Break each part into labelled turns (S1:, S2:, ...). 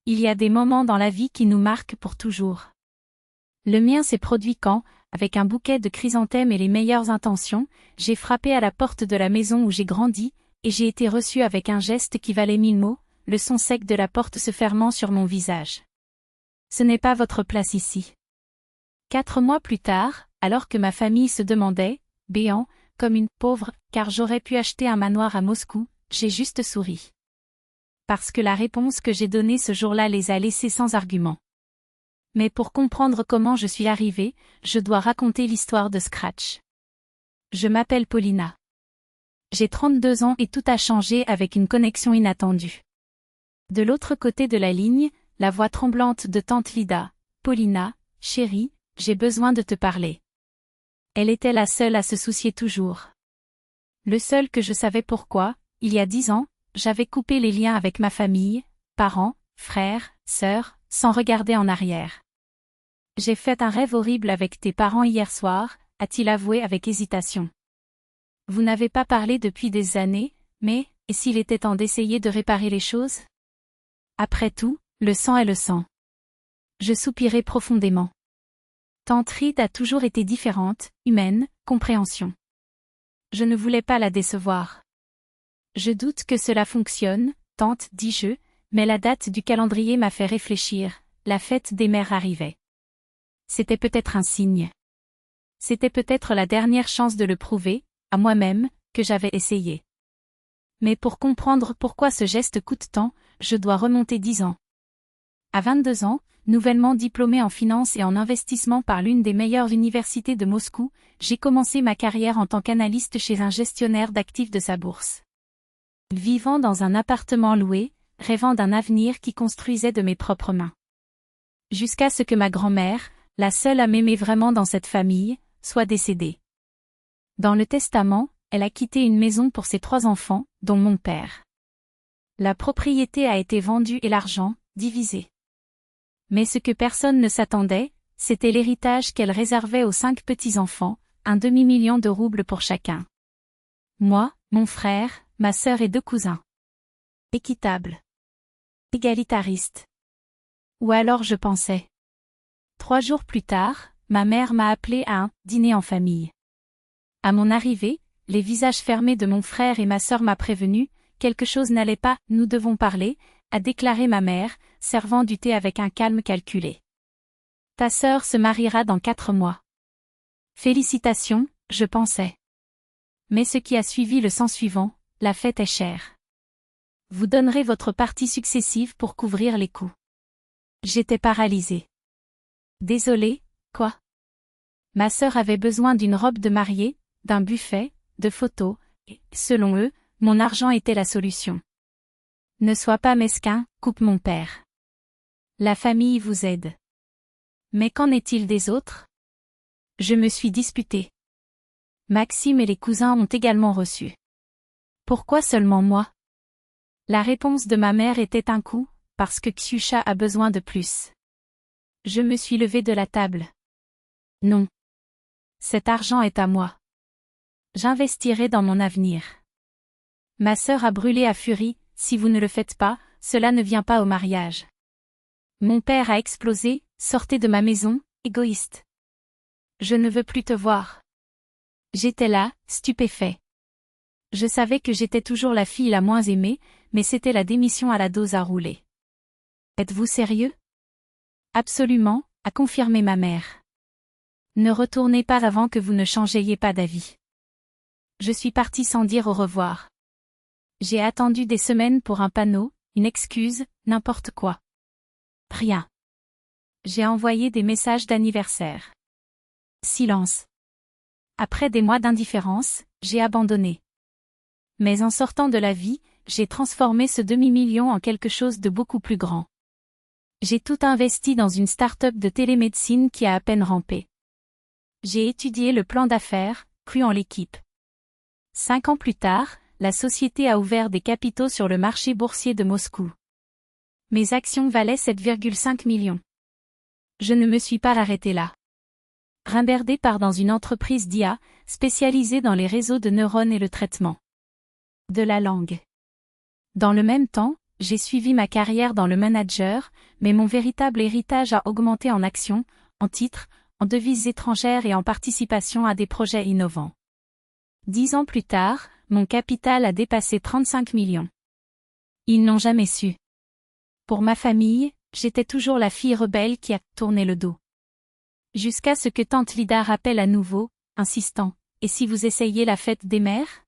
S1: Il y a des moments dans la vie qui nous marquent pour toujours. Le mien s'est produit quand, avec un bouquet de chrysanthèmes et les meilleures intentions, j'ai frappé à la porte de la maison où j'ai grandi, et j'ai été reçu avec un geste qui valait 1000 mots, le son sec de la porte se fermant sur mon visage. Ce n'est pas votre place ici. 4 mois plus tard, alors que ma famille se demandait, béant, comme une pauvre, car j'aurais pu acheter un manoir à Moscou, j'ai juste souri. Parce que la réponse que j'ai donnée ce jour-là les a laissés sans argument. Mais pour comprendre comment je suis arrivée, je dois raconter l'histoire de Scratch. Je m'appelle Paulina. J'ai 32 ans et tout a changé avec une connexion inattendue. De l'autre côté de la ligne, la voix tremblante de tante Lida. Paulina, chérie, j'ai besoin de te parler. Elle était la seule à se soucier toujours. Le seul que je savais pourquoi, il y a 10 ans, j'avais coupé les liens avec ma famille, parents, frères, sœurs, sans regarder en arrière. J'ai fait un rêve horrible avec tes parents hier soir, a-t-il avoué avec hésitation. Vous n'avez pas parlé depuis des années, mais, et s'il était temps d'essayer de réparer les choses? Après tout, le sang est le sang. Je soupirai profondément. Tante Reed a toujours été différente, humaine, compréhension. Je ne voulais pas la décevoir. Je doute que cela fonctionne, tante, dis-je, mais la date du calendrier m'a fait réfléchir, la fête des mères arrivait. C'était peut-être un signe. C'était peut-être la dernière chance de le prouver, à moi-même, que j'avais essayé. Mais pour comprendre pourquoi ce geste coûte tant, je dois remonter 10 ans. À 22 ans, nouvellement diplômée en finance et en investissement par l'une des meilleures universités de Moscou, j'ai commencé ma carrière en tant qu'analyste chez un gestionnaire d'actifs de sa bourse. Vivant dans un appartement loué, rêvant d'un avenir qui construisait de mes propres mains. Jusqu'à ce que ma grand-mère, la seule à m'aimer vraiment dans cette famille, soit décédée. Dans le testament, elle a quitté une maison pour ses 3 enfants, dont mon père. La propriété a été vendue et l'argent, divisé. Mais ce que personne ne s'attendait, c'était l'héritage qu'elle réservait aux 5 petits-enfants, un demi-million de roubles pour chacun. Moi, mon frère, ma sœur et 2 cousins. Équitable. Égalitariste. Ou alors je pensais. 3 jours plus tard, ma mère m'a appelé à un dîner en famille. À mon arrivée, les visages fermés de mon frère et ma sœur m'a prévenu, quelque chose n'allait pas, nous devons parler, a déclaré ma mère, servant du thé avec un calme calculé. Ta sœur se mariera dans 4 mois. Félicitations, je pensais. Mais ce qui a suivi le s'ensuivant, la fête est chère. Vous donnerez votre partie successive pour couvrir les coûts. J'étais paralysée. Désolée, quoi? Ma sœur avait besoin d'une robe de mariée, d'un buffet, de photos, et, selon eux, mon argent était la solution. Ne sois pas mesquin, coupe mon père. La famille vous aide. Mais qu'en est-il des autres? Je me suis disputée. Maxime et les cousins ont également reçu. Pourquoi seulement moi? La réponse de ma mère était un coup, parce que Ksiusha a besoin de plus. Je me suis levée de la table. Non. Cet argent est à moi. J'investirai dans mon avenir. Ma sœur a brûlé à furie, si vous ne le faites pas, cela ne vient pas au mariage. Mon père a explosé, sortez de ma maison, égoïste. Je ne veux plus te voir. J'étais là, stupéfait. Je savais que j'étais toujours la fille la moins aimée, mais c'était la démission à la dose à rouler. Êtes-vous sérieux? Absolument, a confirmé ma mère. Ne retournez pas avant que vous ne changiez pas d'avis. Je suis partie sans dire au revoir. J'ai attendu des semaines pour un panneau, une excuse, n'importe quoi. Rien. J'ai envoyé des messages d'anniversaire. Silence. Après des mois d'indifférence, j'ai abandonné. Mais en sortant de la vie, j'ai transformé ce demi-million en quelque chose de beaucoup plus grand. J'ai tout investi dans une start-up de télémédecine qui a à peine rampé. J'ai étudié le plan d'affaires, cru en l'équipe. 5 ans plus tard, la société a ouvert des capitaux sur le marché boursier de Moscou. Mes actions valaient 7,5 millions. Je ne me suis pas arrêté là. Rimberdé part dans une entreprise d'IA, spécialisée dans les réseaux de neurones et le traitement de la langue. Dans le même temps, j'ai suivi ma carrière dans le manager, mais mon véritable héritage a augmenté en actions, en titres, en devises étrangères et en participation à des projets innovants. 10 ans plus tard, mon capital a dépassé 35 millions. Ils n'ont jamais su. Pour ma famille, j'étais toujours la fille rebelle qui a tourné le dos. Jusqu'à ce que tante Lida rappelle à nouveau, insistant, « Et si vous essayiez la fête des mères ?»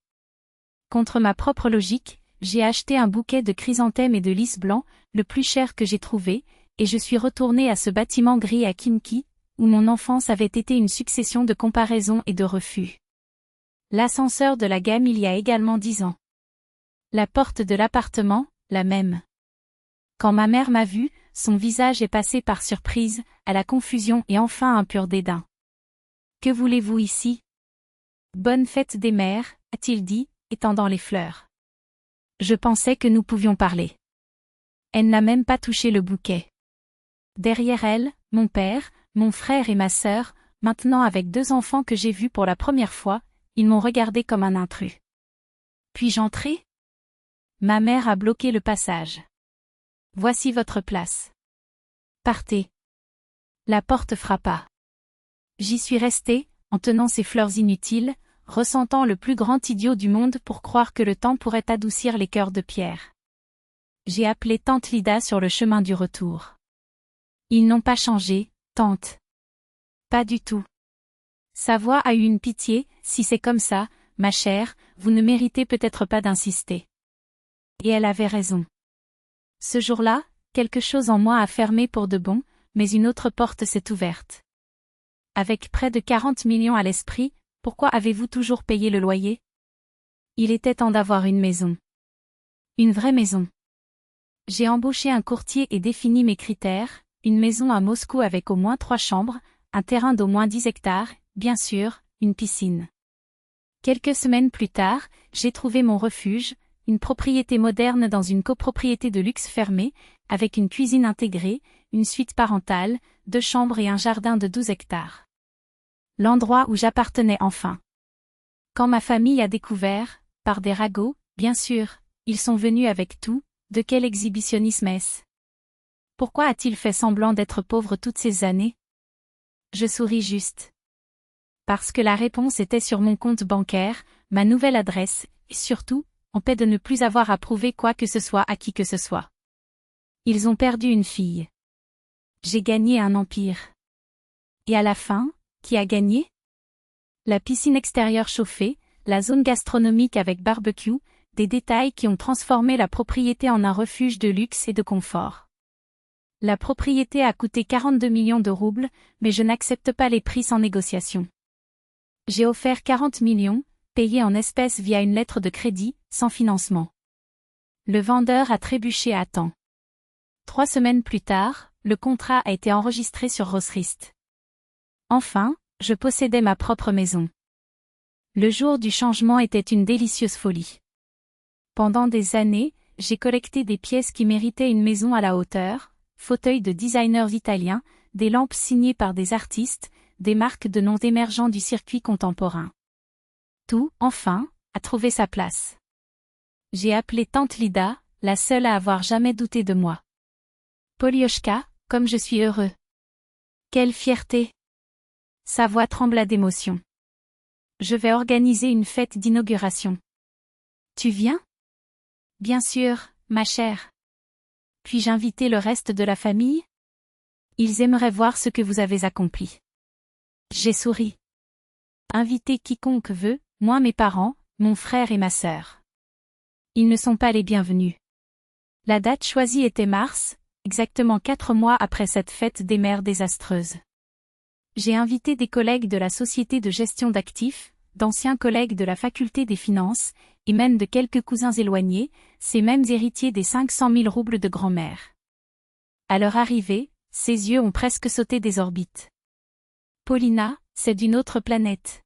S1: Contre ma propre logique, j'ai acheté un bouquet de chrysanthèmes et de lys blancs, le plus cher que j'ai trouvé, et je suis retournée à ce bâtiment gris à Kimki, où mon enfance avait été une succession de comparaisons et de refus. L'ascenseur de la gamme il y a également 10 ans. La porte de l'appartement, la même. Quand ma mère m'a vue, son visage est passé par surprise, à la confusion et enfin un pur dédain. « Que voulez-vous ici ? » ?»« Bonne fête des mères, » a-t-il dit, étendant les fleurs. Je pensais que nous pouvions parler. Elle n'a même pas touché le bouquet. Derrière elle, mon père, mon frère et ma sœur, maintenant avec 2 enfants que j'ai vus pour la première fois, ils m'ont regardé comme un intrus. Puis-je entrer ? Ma mère a bloqué le passage. Voici votre place. Partez. La porte frappa. J'y suis restée, en tenant ces fleurs inutiles, ressentant le plus grand idiot du monde pour croire que le temps pourrait adoucir les cœurs de pierre. J'ai appelé tante Lida sur le chemin du retour. Ils n'ont pas changé, tante. Pas du tout. Sa voix a eu une pitié, si c'est comme ça, ma chère, vous ne méritez peut-être pas d'insister. Et elle avait raison. Ce jour-là, quelque chose en moi a fermé pour de bon, mais une autre porte s'est ouverte. Avec près de 40 millions à l'esprit, pourquoi avez-vous toujours payé le loyer ? Il était temps d'avoir une maison. Une vraie maison. J'ai embauché un courtier et défini mes critères, une maison à Moscou avec au moins 3 chambres, un terrain d'au moins 10 hectares, bien sûr, une piscine. Quelques semaines plus tard, j'ai trouvé mon refuge, une propriété moderne dans une copropriété de luxe fermée, avec une cuisine intégrée, une suite parentale, 2 chambres et un jardin de 12 hectares. L'endroit où j'appartenais enfin. Quand ma famille a découvert, par des ragots, bien sûr, ils sont venus avec tout, de quel exhibitionnisme est-ce ? Pourquoi a-t-il fait semblant d'être pauvre toutes ces années ? Je souris juste. Parce que la réponse était sur mon compte bancaire, ma nouvelle adresse, et surtout, en paix de ne plus avoir à prouver quoi que ce soit à qui que ce soit. Ils ont perdu une fille. J'ai gagné un empire. Et à la fin, qui a gagné ? La piscine extérieure chauffée, la zone gastronomique avec barbecue, des détails qui ont transformé la propriété en un refuge de luxe et de confort. La propriété a coûté 42 millions de roubles, mais je n'accepte pas les prix sans négociation. J'ai offert 40 millions, payés en espèces via une lettre de crédit, sans financement. Le vendeur a trébuché à temps. 3 semaines plus tard, le contrat a été enregistré sur Rosrist. Enfin, je possédais ma propre maison. Le jour du changement était une délicieuse folie. Pendant des années, j'ai collecté des pièces qui méritaient une maison à la hauteur, fauteuils de designers italiens, des lampes signées par des artistes, des marques de noms émergents du circuit contemporain. Tout, enfin, a trouvé sa place. J'ai appelé tante Lida, la seule à avoir jamais douté de moi. Polioshka, comme je suis heureux. Quelle fierté! Sa voix trembla d'émotion. Je vais organiser une fête d'inauguration. Tu viens ? Bien sûr, ma chère. Puis-je inviter le reste de la famille ? Ils aimeraient voir ce que vous avez accompli. J'ai souri. Invitez quiconque veut, moi mes parents, mon frère et ma sœur. Ils ne sont pas les bienvenus. La date choisie était mars, exactement 4 mois après cette fête des mères désastreuse. J'ai invité des collègues de la société de gestion d'actifs, d'anciens collègues de la faculté des finances, et même de quelques cousins éloignés, ces mêmes héritiers des 500 000 roubles de grand-mère. À leur arrivée, ses yeux ont presque sauté des orbites. Paulina, c'est d'une autre planète.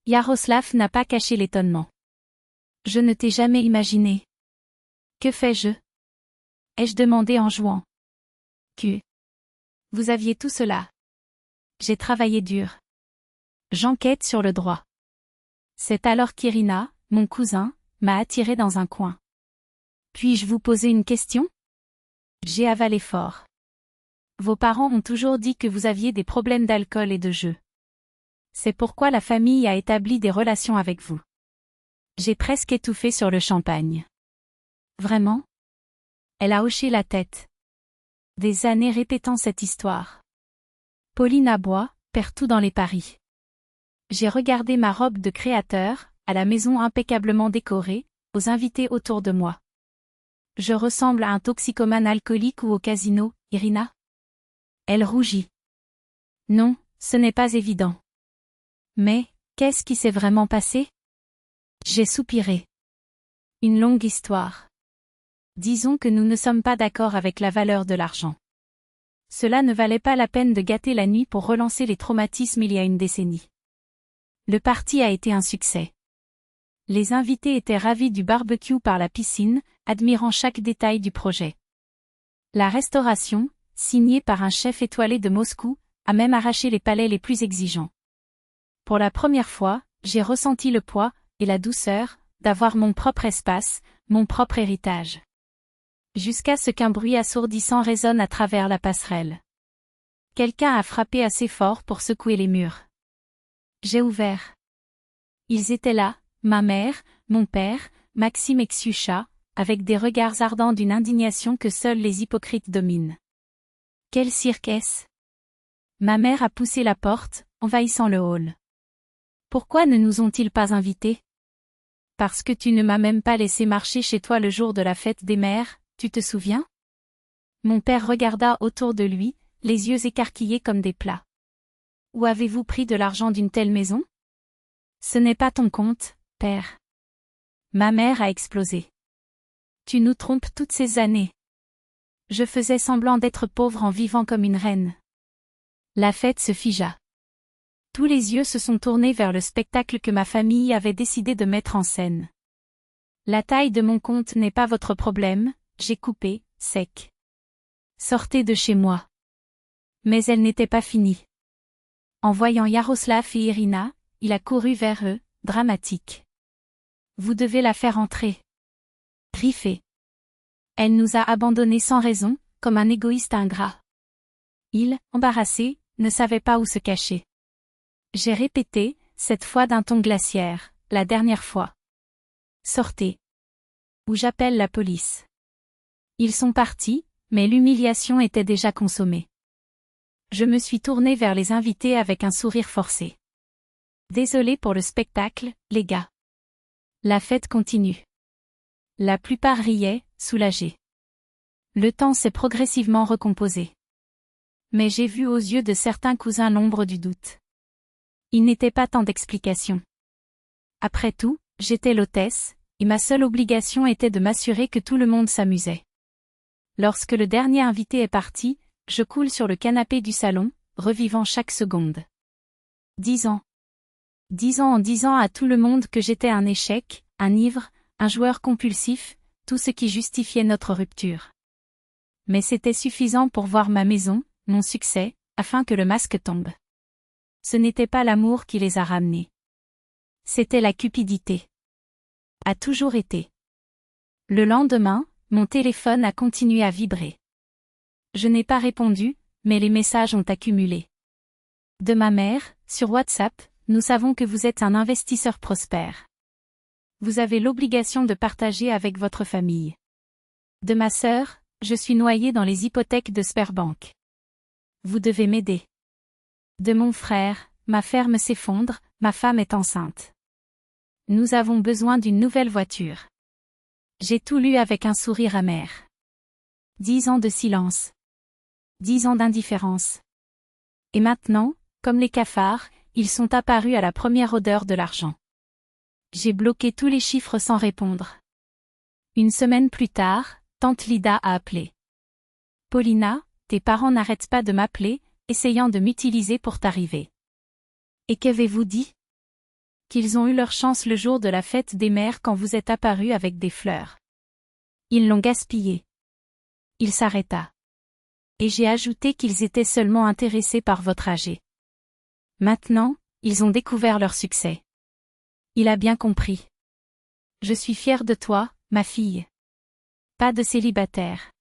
S1: Yaroslav n'a pas caché l'étonnement. Je ne t'ai jamais imaginé. Que fais-je ? Ai-je demandé en jouant. Que vous aviez tout cela. J'ai travaillé dur. J'enquête sur le droit. C'est alors qu'Irina, mon cousin, m'a attiré dans un coin. Puis-je vous poser une question? J'ai avalé fort. Vos parents ont toujours dit que vous aviez des problèmes d'alcool et de jeu. C'est pourquoi la famille a établi des relations avec vous. J'ai presque étouffé sur le champagne. Vraiment? Elle a hoché la tête. Des années répétant cette histoire. Pauline aboie, perd tout dans les paris. J'ai regardé ma robe de créateur, à la maison impeccablement décorée, aux invités autour de moi. Je ressemble à un toxicomane alcoolique ou au casino, Irina? Elle rougit. Non, ce n'est pas évident. Mais, qu'est-ce qui s'est vraiment passé? J'ai soupiré. Une longue histoire. Disons que nous ne sommes pas d'accord avec la valeur de l'argent. Cela ne valait pas la peine de gâter la nuit pour relancer les traumatismes il y a une décennie. Le party a été un succès. Les invités étaient ravis du barbecue par la piscine, admirant chaque détail du projet. La restauration, signée par un chef étoilé de Moscou, a même arraché les palais les plus exigeants. Pour la première fois, j'ai ressenti le poids et la douceur d'avoir mon propre espace, mon propre héritage. Jusqu'à ce qu'un bruit assourdissant résonne à travers la passerelle. Quelqu'un a frappé assez fort pour secouer les murs. J'ai ouvert. Ils étaient là, ma mère, mon père, Maxime et Ksiucha, avec des regards ardents d'une indignation que seuls les hypocrites dominent. Quel cirque est-ce? Ma mère a poussé la porte, envahissant le hall. Pourquoi ne nous ont-ils pas invités? Parce que tu ne m'as même pas laissé marcher chez toi le jour de la fête des mères, tu te souviens? Mon père regarda autour de lui, les yeux écarquillés comme des plats. Où avez-vous pris de l'argent d'une telle maison? Ce n'est pas ton compte, père. Ma mère a explosé. Tu nous trompes toutes ces années. Je faisais semblant d'être pauvre en vivant comme une reine. La fête se figea. Tous les yeux se sont tournés vers le spectacle que ma famille avait décidé de mettre en scène. La taille de mon compte n'est pas votre problème, j'ai coupé, sec. Sortez de chez moi. Mais elle n'était pas finie. En voyant Yaroslav et Irina, il a couru vers eux, dramatique. Vous devez la faire entrer. Griffé. Elle nous a abandonnés sans raison, comme un égoïste ingrat. Il, embarrassé, ne savait pas où se cacher. J'ai répété, cette fois d'un ton glaciaire, la dernière fois. Sortez. Ou j'appelle la police. Ils sont partis, mais l'humiliation était déjà consommée. Je me suis tournée vers les invités avec un sourire forcé. Désolé pour le spectacle, les gars. La fête continue. La plupart riaient, soulagés. Le temps s'est progressivement recomposé. Mais j'ai vu aux yeux de certains cousins l'ombre du doute. Il n'était pas tant d'explications. Après tout, j'étais l'hôtesse, et ma seule obligation était de m'assurer que tout le monde s'amusait. Lorsque le dernier invité est parti, je coule sur le canapé du salon, revivant chaque seconde. 10 ans. 10 ans en disant à tout le monde que j'étais un échec, un ivre, un joueur compulsif, tout ce qui justifiait notre rupture. Mais c'était suffisant pour voir ma maison, mon succès, afin que le masque tombe. Ce n'était pas l'amour qui les a ramenés. C'était la cupidité. A toujours été. Le lendemain, mon téléphone a continué à vibrer. Je n'ai pas répondu, mais les messages ont accumulé. De ma mère, sur WhatsApp, nous savons que vous êtes un investisseur prospère. Vous avez l'obligation de partager avec votre famille. De ma sœur, je suis noyée dans les hypothèques de Sberbank. Vous devez m'aider. De mon frère, ma ferme s'effondre, ma femme est enceinte. Nous avons besoin d'une nouvelle voiture. J'ai tout lu avec un sourire amer. 10 ans de silence. 10 ans d'indifférence. Et maintenant, comme les cafards, ils sont apparus à la première odeur de l'argent. J'ai bloqué tous les chiffres sans répondre. Une semaine plus tard, tante Lida a appelé. Paulina, tes parents n'arrêtent pas de m'appeler, essayant de m'utiliser pour t'arriver. Et qu'avez-vous dit? Qu'ils ont eu leur chance le jour de la fête des mères quand vous êtes apparus avec des fleurs. Ils l'ont gaspillé. Il s'arrêta. Et j'ai ajouté qu'ils étaient seulement intéressés par votre âgé. Maintenant, ils ont découvert leur succès. Il a bien compris. Je suis fière de toi, ma fille. Pas de célibataire.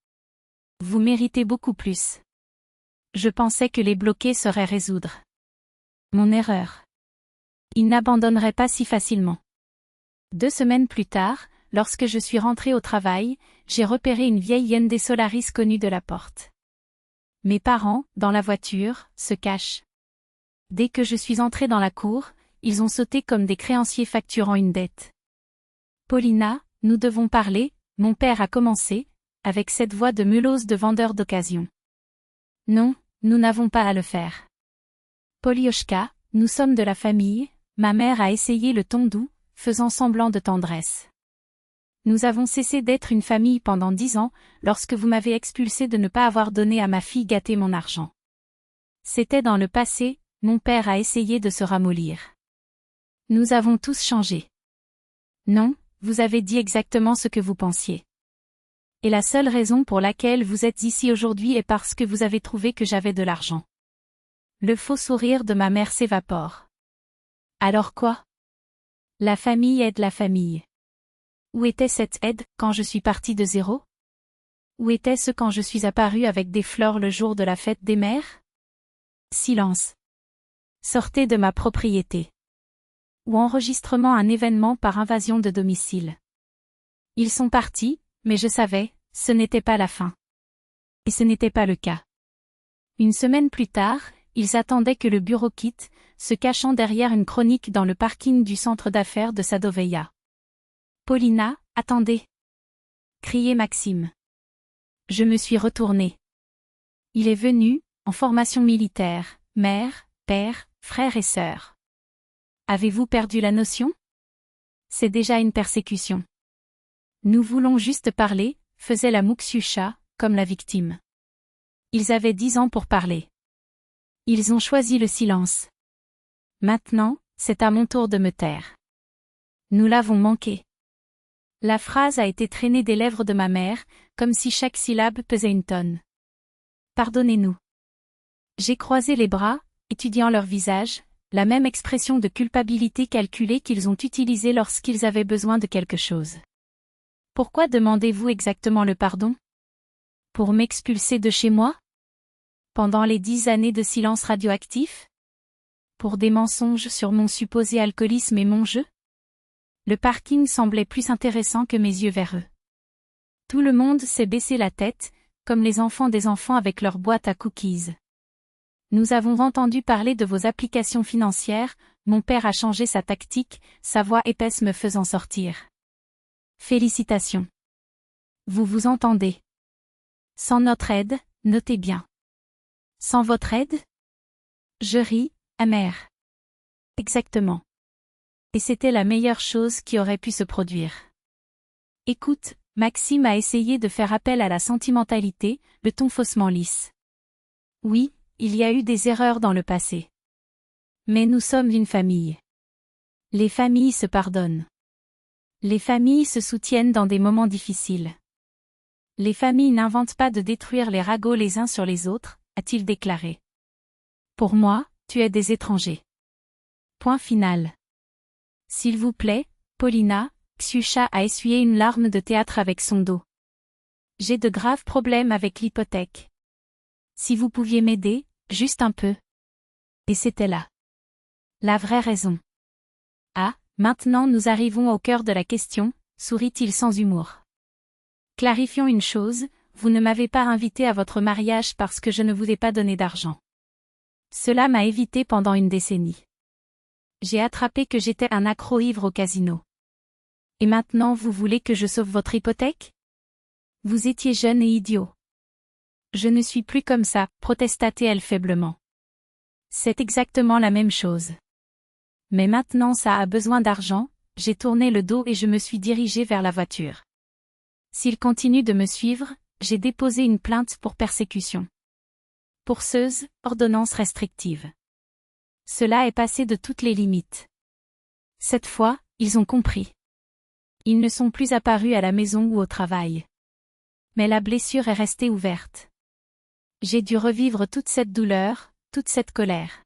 S1: Vous méritez beaucoup plus. Je pensais que les bloquer serait résoudre. Mon erreur. Ils n'abandonneraient pas si facilement. 2 semaines plus tard, lorsque je suis rentrée au travail, j'ai repéré une vieille Hyundai Solaris connue de la porte. Mes parents, dans la voiture, se cachent. Dès que je suis entrée dans la cour, ils ont sauté comme des créanciers facturant une dette. Paulina, nous devons parler, mon père a commencé, avec cette voix de mulose de vendeur d'occasion. Non, nous n'avons pas à le faire. Polioshka, nous sommes de la famille, ma mère a essayé le ton doux, faisant semblant de tendresse. Nous avons cessé d'être une famille pendant 10 ans, lorsque vous m'avez expulsé de ne pas avoir donné à ma fille gâter mon argent. C'était dans le passé, mon père a essayé de se ramollir. Nous avons tous changé. Non, vous avez dit exactement ce que vous pensiez. Et la seule raison pour laquelle vous êtes ici aujourd'hui est parce que vous avez trouvé que j'avais de l'argent. Le faux sourire de ma mère s'évapore. Alors quoi? La famille aide la famille. Où était cette aide, quand je suis partie de zéro? Où était-ce quand je suis apparue avec des fleurs le jour de la fête des mères? Silence. Sortez de ma propriété. Ou enregistrement un événement par invasion de domicile. Ils sont partis, mais je savais, ce n'était pas la fin. Et ce n'était pas le cas. Une semaine plus tard, ils attendaient que le bureau quitte, se cachant derrière une chronique dans le parking du centre d'affaires de Sadoveia. Paulina, attendez! Criait Maxime. Je me suis retournée. Il est venu, en formation militaire, mère, père, frère et sœur. Avez-vous perdu la notion? C'est déjà une persécution. Nous voulons juste parler, faisait la Muxusha, comme la victime. Ils avaient 10 ans pour parler. Ils ont choisi le silence. Maintenant, c'est à mon tour de me taire. Nous l'avons manqué. La phrase a été traînée des lèvres de ma mère, comme si chaque syllabe pesait une tonne. Pardonnez-nous. J'ai croisé les bras, étudiant leur visage, la même expression de culpabilité calculée qu'ils ont utilisée lorsqu'ils avaient besoin de quelque chose. Pourquoi demandez-vous exactement le pardon? Pour m'expulser de chez moi? Pendant les 10 années de silence radioactif? Pour des mensonges sur mon supposé alcoolisme et mon jeu? Le parking semblait plus intéressant que mes yeux vers eux. Tout le monde s'est baissé la tête, comme les enfants des enfants avec leur boîte à cookies. Nous avons entendu parler de vos applications financières, mon père a changé sa tactique, sa voix épaisse me faisant sortir. Félicitations. Vous vous entendez. Sans notre aide, notez bien. Sans votre aide? Je ris, amer. Exactement. Et c'était la meilleure chose qui aurait pu se produire. Écoute, Maxime a essayé de faire appel à la sentimentalité, le ton faussement lisse. Oui, il y a eu des erreurs dans le passé. Mais nous sommes une famille. Les familles se pardonnent. Les familles se soutiennent dans des moments difficiles. Les familles n'inventent pas de détruire les ragots les uns sur les autres, a-t-il déclaré. Pour moi, tu es des étrangers. Point final. S'il vous plaît, Paulina, Ksiusha a essuyé une larme de théâtre avec son dos. J'ai de graves problèmes avec l'hypothèque. Si vous pouviez m'aider, juste un peu. Et c'était là. La vraie raison. Ah, maintenant nous arrivons au cœur de la question, sourit-il sans humour. Clarifions une chose, vous ne m'avez pas invité à votre mariage parce que je ne vous ai pas donné d'argent. Cela m'a évité pendant une décennie. J'ai attrapé que j'étais un accro ivre au casino. Et maintenant vous voulez que je sauve votre hypothèque? Vous étiez jeune et idiot. Je ne suis plus comme ça, protesta-t-elle faiblement. C'est exactement la même chose. Mais maintenant ça a besoin d'argent, j'ai tourné le dos et je me suis dirigée vers la voiture. S'il continue de me suivre, j'ai déposé une plainte pour persécution. Pourseuse, ordonnance restrictive. Cela est passé de toutes les limites. Cette fois, ils ont compris. Ils ne sont plus apparus à la maison ou au travail. Mais la blessure est restée ouverte. J'ai dû revivre toute cette douleur, toute cette colère.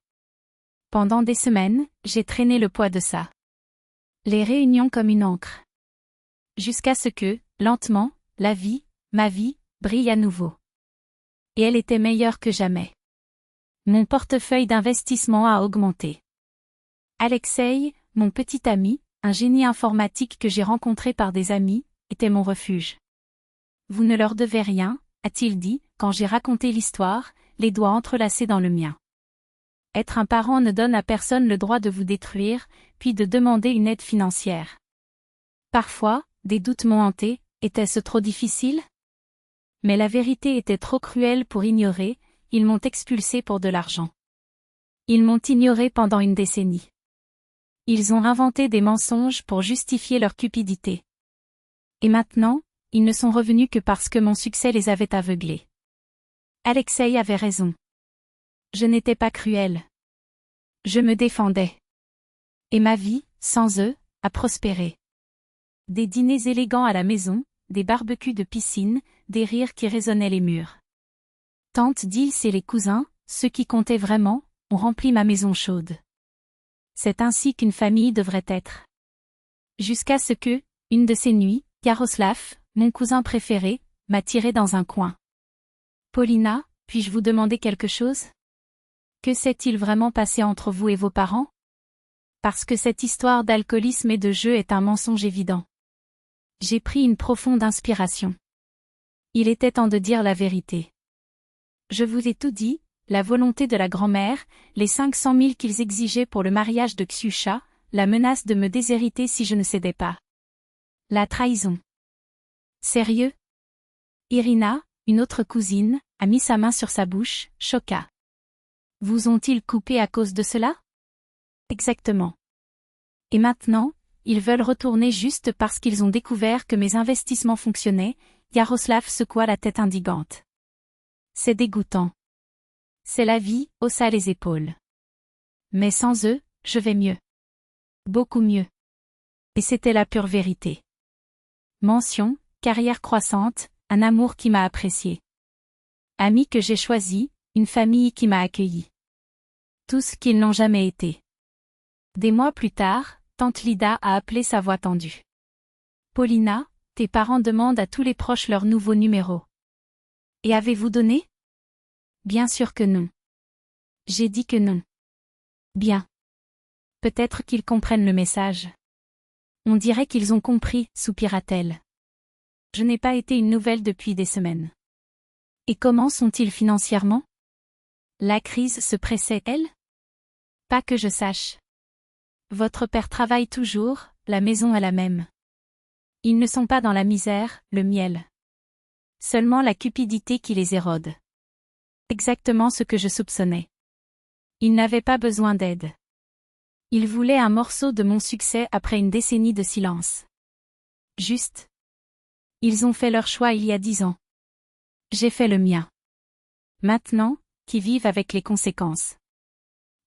S1: Pendant des semaines, j'ai traîné le poids de ça. Les réunions comme une encre. Jusqu'à ce que, lentement, la vie, ma vie, brille à nouveau. Et elle était meilleure que jamais. Mon portefeuille d'investissement a augmenté. Alexei, mon petit ami, un génie informatique que j'ai rencontré par des amis, était mon refuge. Vous ne leur devez rien, a-t-il dit, quand j'ai raconté l'histoire, les doigts entrelacés dans le mien. Être un parent ne donne à personne le droit de vous détruire, puis de demander une aide financière. Parfois, des doutes m'ont hanté, était-ce trop difficile? Mais la vérité était trop cruelle pour ignorer, ils m'ont expulsé pour de l'argent. Ils m'ont ignoré pendant une décennie. Ils ont inventé des mensonges pour justifier leur cupidité. Et maintenant, ils ne sont revenus que parce que mon succès les avait aveuglés. Alexei avait raison. Je n'étais pas cruel. Je me défendais. Et ma vie, sans eux, a prospéré. Des dîners élégants à la maison, des barbecues de piscine, des rires qui résonnaient les murs. Tante Dils et les cousins, ceux qui comptaient vraiment, ont rempli ma maison chaude. C'est ainsi qu'une famille devrait être. Jusqu'à ce que, une de ces nuits, Yaroslav, mon cousin préféré, m'a tiré dans un coin. Paulina, puis-je vous demander quelque chose? Que s'est-il vraiment passé entre vous et vos parents? Parce que cette histoire d'alcoolisme et de jeu est un mensonge évident. J'ai pris une profonde inspiration. Il était temps de dire la vérité. Je vous ai tout dit, la volonté de la grand-mère, les 500 000 qu'ils exigeaient pour le mariage de Ksiusha, la menace de me déshériter si je ne cédais pas. La trahison. Sérieux? Irina, une autre cousine, a mis sa main sur sa bouche, choqua. Vous ont-ils coupé à cause de cela? Exactement. Et maintenant, ils veulent retourner juste parce qu'ils ont découvert que mes investissements fonctionnaient, Yaroslav secoua la tête indigante. C'est dégoûtant. C'est la vie, haussa les épaules. Mais sans eux, je vais mieux. Beaucoup mieux. Et c'était la pure vérité. Mention, carrière croissante, un amour qui m'a apprécié. Amis que j'ai choisis, une famille qui m'a accueilli. Tout ce qu'ils n'ont jamais été. Des mois plus tard, tante Lida a appelé sa voix tendue. Paulina, tes parents demandent à tous les proches leur nouveau numéro. Et avez-vous donné? Bien sûr que non. J'ai dit que non. Bien. Peut-être qu'ils comprennent le message. On dirait qu'ils ont compris, soupira-t-elle. Je n'ai pas été une nouvelle depuis des semaines. Et comment sont-ils financièrement? La crise se pressait, elle? Pas que je sache. Votre père travaille toujours, la maison est la même. Ils ne sont pas dans la misère, le miel. Seulement la cupidité qui les érode. Exactement ce que je soupçonnais. Ils n'avaient pas besoin d'aide. Ils voulaient un morceau de mon succès après une décennie de silence. Juste. Ils ont fait leur choix il y a 10 ans. J'ai fait le mien. Maintenant, qui vivent avec les conséquences.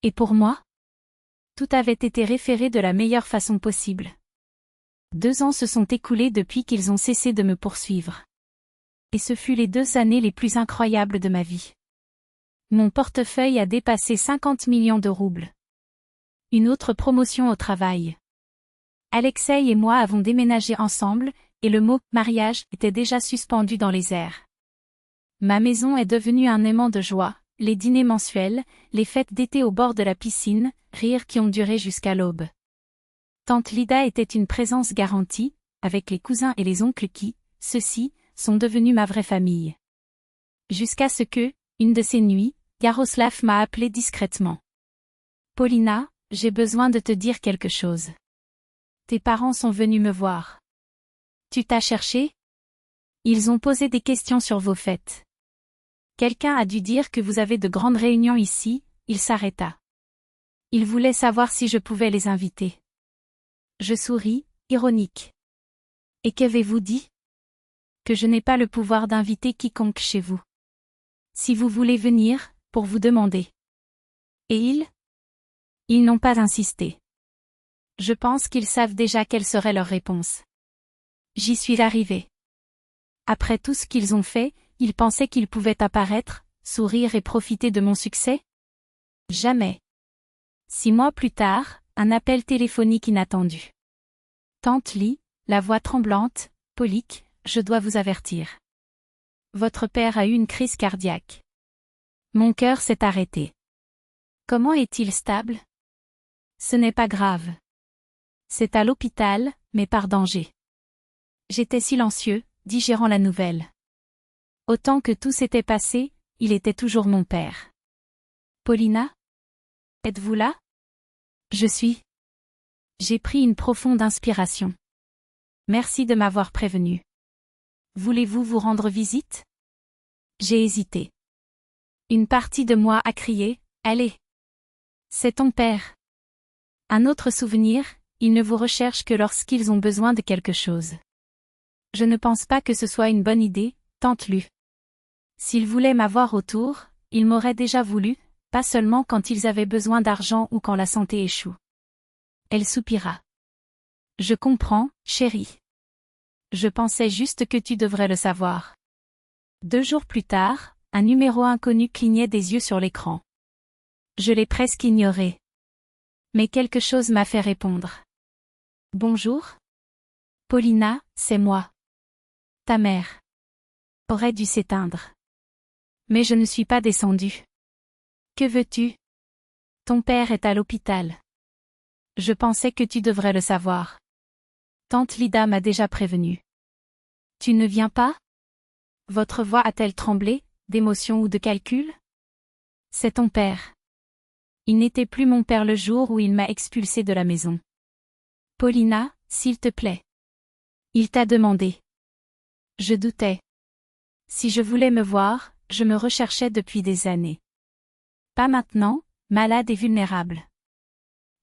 S1: Et pour moi? Tout avait été référé de la meilleure façon possible. 2 ans se sont écoulés depuis qu'ils ont cessé de me poursuivre. Et ce fut les 2 années les plus incroyables de ma vie. Mon portefeuille a dépassé 50 millions de roubles. Une autre promotion au travail. Alexei et moi avons déménagé ensemble, et le mot « mariage » était déjà suspendu dans les airs. Ma maison est devenue un aimant de joie, les dîners mensuels, les fêtes d'été au bord de la piscine, rires qui ont duré jusqu'à l'aube. Tante Lida était une présence garantie, avec les cousins et les oncles qui, ceux-ci, sont devenus ma vraie famille. Jusqu'à ce que, une de ces nuits, Yaroslav m'a appelé discrètement. Paulina, j'ai besoin de te dire quelque chose. Tes parents sont venus me voir. Tu t'as cherché? Ils ont posé des questions sur vos fêtes. Quelqu'un a dû dire que vous avez de grandes réunions ici, il s'arrêta. Il voulait savoir si je pouvais les inviter. Je souris, ironique. Et qu'avez-vous dit? Que je n'ai pas le pouvoir d'inviter quiconque chez vous. Si vous voulez venir, pour vous demander. Et ils n'ont pas insisté. Je pense qu'ils savent déjà quelle serait leur réponse. J'y suis arrivé. Après tout ce qu'ils ont fait, ils pensaient qu'ils pouvaient apparaître, sourire et profiter de mon succès? Jamais. 6 mois plus tard, un appel téléphonique inattendu. Tante Li, la voix tremblante, Polique, je dois vous avertir. Votre père a eu une crise cardiaque. Mon cœur s'est arrêté. Comment est-il stable? Ce n'est pas grave. C'est à l'hôpital, mais par danger. J'étais silencieux, digérant la nouvelle. Autant que tout s'était passé, il était toujours mon père. Paulina? Êtes-vous là? Je suis. J'ai pris une profonde inspiration. Merci de m'avoir prévenu. Voulez-vous vous rendre visite? J'ai hésité. Une partie de moi a crié, allez. C'est ton père. Un autre souvenir, ils ne vous recherchent que lorsqu'ils ont besoin de quelque chose. Je ne pense pas que ce soit une bonne idée, tante Lu. S'ils voulaient m'avoir autour, ils m'auraient déjà voulu, pas seulement quand ils avaient besoin d'argent ou quand la santé échoue. Elle soupira. Je comprends, chérie. Je pensais juste que tu devrais le savoir. 2 jours plus tard, un numéro inconnu clignait des yeux sur l'écran. Je l'ai presque ignoré. Mais quelque chose m'a fait répondre. Bonjour? Paulina, c'est moi. Ta mère. Aurait dû s'éteindre. Mais je ne suis pas descendue. Que veux-tu? Ton père est à l'hôpital. Je pensais que tu devrais le savoir. Tante Lida m'a déjà prévenu. Tu ne viens pas? Votre voix a-t-elle tremblé, d'émotion ou de calcul? C'est ton père. Il n'était plus mon père le jour où il m'a expulsé de la maison. Paulina, s'il te plaît. Il t'a demandé. Je doutais. Si je voulais me voir, je me recherchais depuis des années. Pas maintenant, malade et vulnérable.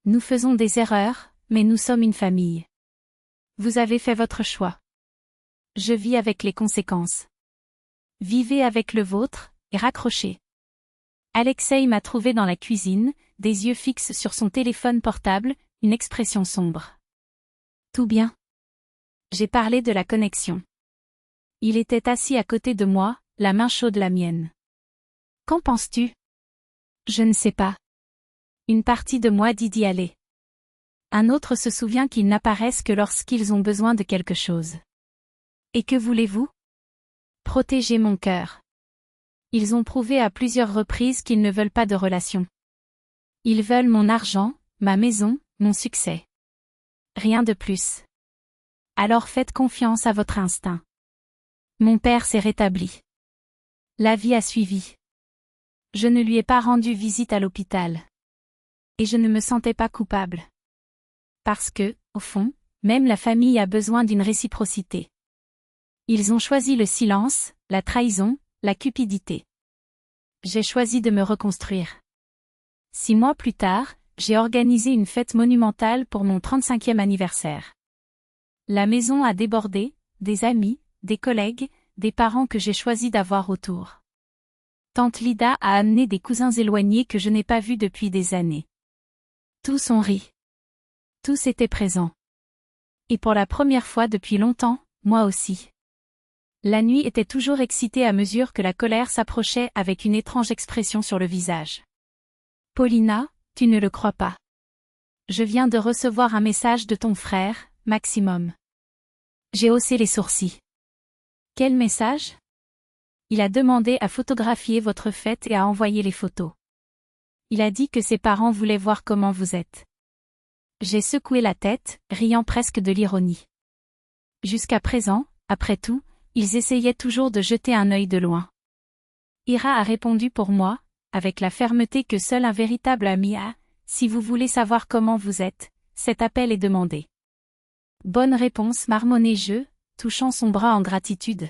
S1: Nous faisons des erreurs, mais nous sommes une famille. Vous avez fait votre choix. Je vis avec les conséquences. Vivez avec le vôtre, et raccrochez. Alexei m'a trouvé dans la cuisine, des yeux fixes sur son téléphone portable, une expression sombre. Tout bien? J'ai parlé de la connexion. Il était assis à côté de moi, la main chaude la mienne. Qu'en penses-tu? Je ne sais pas. Une partie de moi dit d'y aller. Un autre se souvient qu'ils n'apparaissent que lorsqu'ils ont besoin de quelque chose. Et que voulez-vous? Protéger mon cœur. Ils ont prouvé à plusieurs reprises qu'ils ne veulent pas de relation. Ils veulent mon argent, ma maison, mon succès. Rien de plus. Alors faites confiance à votre instinct. Mon père s'est rétabli. La vie a suivi. Je ne lui ai pas rendu visite à l'hôpital. Et je ne me sentais pas coupable. Parce que, au fond, même la famille a besoin d'une réciprocité. Ils ont choisi le silence, la trahison, la cupidité. J'ai choisi de me reconstruire. 6 mois plus tard, j'ai organisé une fête monumentale pour mon 35e anniversaire. La maison a débordé, des amis, des collègues, des parents que j'ai choisi d'avoir autour. Tante Lida a amené des cousins éloignés que je n'ai pas vus depuis des années. Tous ont ri. Tous étaient présents. Et pour la première fois depuis longtemps, moi aussi. La nuit était toujours excitée à mesure que la colère s'approchait avec une étrange expression sur le visage. Paulina, tu ne le crois pas. Je viens de recevoir un message de ton frère, Maximum. J'ai haussé les sourcils. Quel message? Il a demandé à photographier votre fête et à envoyer les photos. Il a dit que ses parents voulaient voir comment vous êtes. J'ai secoué la tête, riant presque de l'ironie. Jusqu'à présent, après tout, ils essayaient toujours de jeter un œil de loin. Ira a répondu pour moi, avec la fermeté que seul un véritable ami a, si vous voulez savoir comment vous êtes, cet appel est demandé. Bonne réponse, marmonnai-je, touchant son bras en gratitude.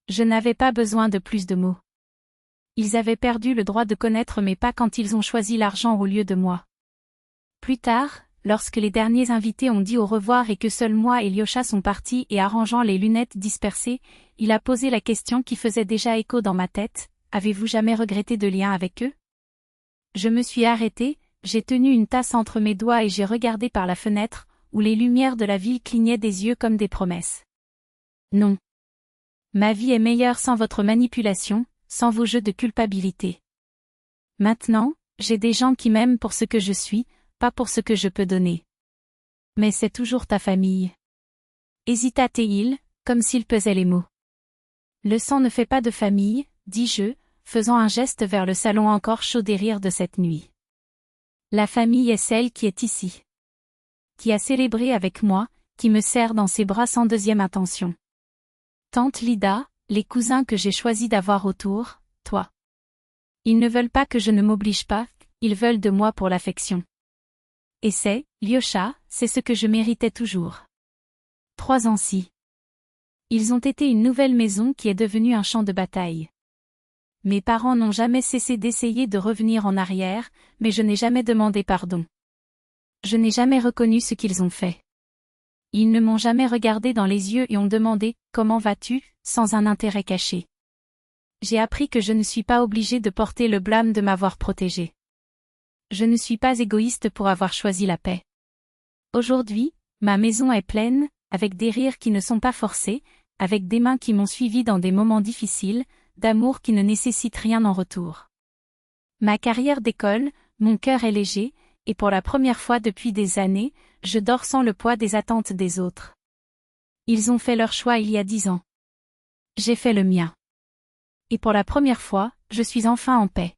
S1: Je n'avais pas besoin de plus de mots. Ils avaient perdu le droit de connaître mes pas quand ils ont choisi l'argent au lieu de moi. Plus tard, lorsque les derniers invités ont dit au revoir et que seuls moi et Lyosha sont partis et arrangeant les lunettes dispersées, il a posé la question qui faisait déjà écho dans ma tête, avez-vous jamais regretté de lien avec eux? Je me suis arrêtée, j'ai tenu une tasse entre mes doigts et j'ai regardé par la fenêtre, où les lumières de la ville clignaient des yeux comme des promesses. Non. Ma vie est meilleure sans votre manipulation, sans vos jeux de culpabilité. Maintenant, j'ai des gens qui m'aiment pour ce que je suis, pas pour ce que je peux donner. Mais c'est toujours ta famille. Hésita-t-il, comme s'il pesait les mots. Le sang ne fait pas de famille, dis-je, faisant un geste vers le salon encore chaud des rires de cette nuit. La famille est celle qui est ici. Qui a célébré avec moi, qui me serre dans ses bras sans deuxième intention. Tante Lida, les cousins que j'ai choisi d'avoir autour, toi. Ils ne veulent pas que je ne m'oblige pas, ils veulent de moi pour l'affection. Et Lyosha, c'est ce que je méritais toujours. 3 ans si. Ils ont été une nouvelle maison qui est devenue un champ de bataille. Mes parents n'ont jamais cessé d'essayer de revenir en arrière, mais je n'ai jamais demandé pardon. Je n'ai jamais reconnu ce qu'ils ont fait. Ils ne m'ont jamais regardé dans les yeux et ont demandé « Comment vas-tu ?», sans un intérêt caché. J'ai appris que je ne suis pas obligée de porter le blâme de m'avoir protégée. Je ne suis pas égoïste pour avoir choisi la paix. Aujourd'hui, ma maison est pleine, avec des rires qui ne sont pas forcés, avec des mains qui m'ont suivi dans des moments difficiles, d'amour qui ne nécessite rien en retour. Ma carrière d'école, mon cœur est léger, et pour la première fois depuis des années, je dors sans le poids des attentes des autres. Ils ont fait leur choix il y a 10 ans. J'ai fait le mien. Et pour la première fois, je suis enfin en paix.